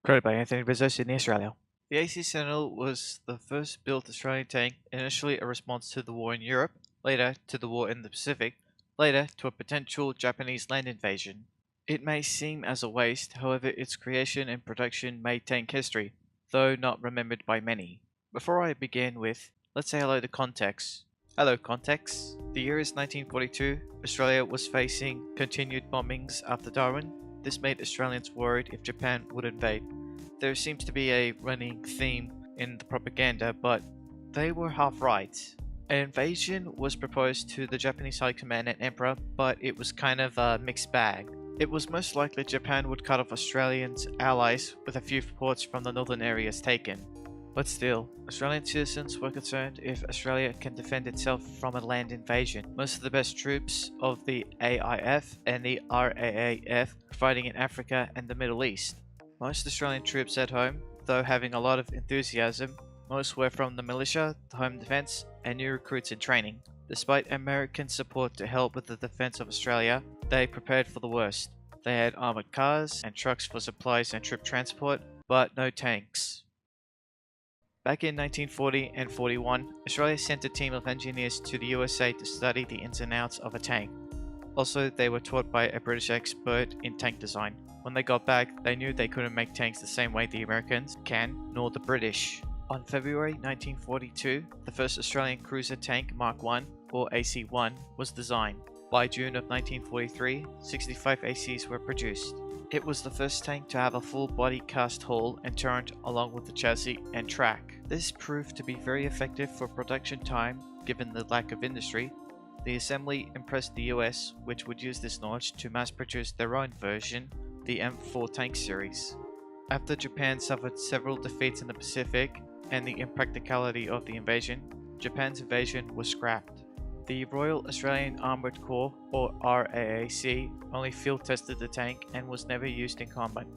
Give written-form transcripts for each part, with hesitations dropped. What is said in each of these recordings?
Created by Anthony Bezos in Australia. The AC Sentinel was the first built Australian tank, initially a response to the war in Europe, later to the war in the Pacific, later to a potential Japanese land invasion. It may seem as a waste, however its creation and production made tank history, though not remembered by many. Before I begin with, let's say hello to Context. Hello Context. The year is 1942. Australia was facing continued bombings after Darwin. This made Australians worried if Japan would invade. There seems to be a running theme in the propaganda, but they were half right. An invasion was proposed to the Japanese High Command and Emperor, but it was kind of a mixed bag. It was most likely Japan would cut off Australians' allies with a few ports from the northern areas taken. But still, Australian citizens were concerned if Australia can defend itself from a land invasion. Most of the best troops of the AIF and the RAAF were fighting in Africa and the Middle East. Most Australian troops at home, though having a lot of enthusiasm, most were from the militia, the home defence, and new recruits in training. Despite American support to help with the defence of Australia, they prepared for the worst. They had armoured cars and trucks for supplies and troop transport, but no tanks. Back in 1940 and 41, Australia sent a team of engineers to the USA to study the ins and outs of a tank. Also, they were taught by a British expert in tank design. When they got back, they knew they couldn't make tanks the same way the Americans can, nor the British. On February 1942, the first Australian cruiser tank Mark I, or AC-1, was designed. By June of 1943, 65 ACs were produced. It was the first tank to have a full body cast hull and turret along with the chassis and track. This proved to be very effective for production time given the lack of industry. The assembly impressed the US, which would use this knowledge to mass produce their own version, the M4 tank series. After Japan suffered several defeats in the Pacific and the impracticality of the invasion, Japan's invasion was scrapped. The Royal Australian Armoured Corps, or RAAC, only field tested the tank and was never used in combat.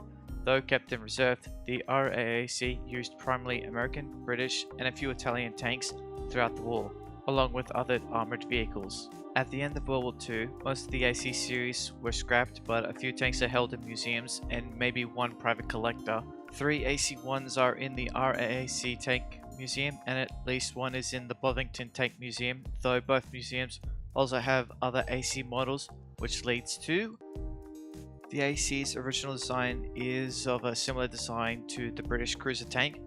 Though kept in reserve, the RAAC used primarily American, British, and a few Italian tanks throughout the war, along with other armoured vehicles. At the end of World War II, most of the AC series were scrapped, but a few tanks are held in museums and maybe one private collector. 3 AC-1s are in the RAAC Tank Museum, and at least one is in the Bovington Tank Museum, though both museums also have other AC models, which leads to the AC's original design is of a similar design to the British cruiser tank,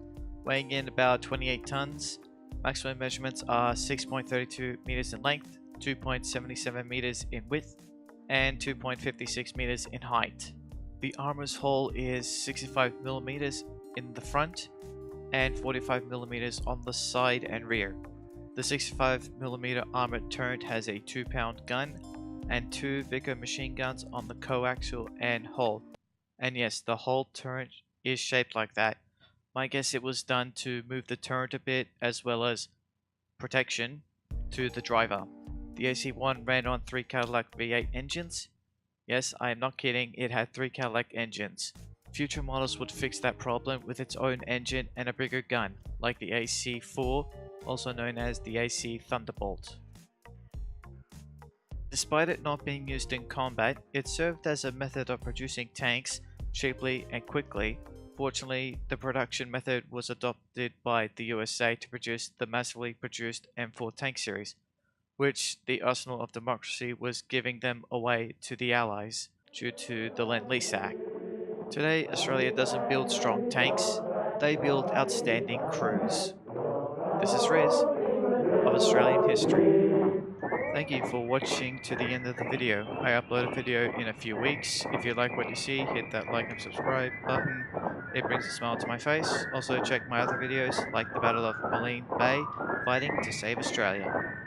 weighing in about 28 tons. Maximum measurements are 6.32 meters in length, 2.77 meters in width, and 2.56 meters in height. The armor's hull is 65 millimeters in the front and 45 millimeters on the side and rear. The 65mm armored turret has a 2-pound gun and 2 Vickers machine guns on the coaxial and hull. And yes, the whole turret is shaped like that. My guess it was done to move the turret a bit as well as protection to the driver. The AC-1 ran on 3 Cadillac V8 engines. Yes, I am not kidding, it had 3 Cadillac engines. Future models would fix that problem with its own engine and a bigger gun, like the AC-4, also known as the AC Thunderbolt. Despite it not being used in combat, it served as a method of producing tanks cheaply and quickly. Fortunately, the production method was adopted by the USA to produce the massively produced M4 tank series, which the arsenal of democracy was giving them away to the Allies due to the Lend-Lease Act. Today, Australia doesn't build strong tanks, they build outstanding crews. This is Riz of Australian History. Thank you for watching to the end of the video. I upload a video in a few weeks. If you like what you see, hit that like and subscribe button. It brings a smile to my face. Also check my other videos like the Battle of Moline Bay, fighting to save Australia.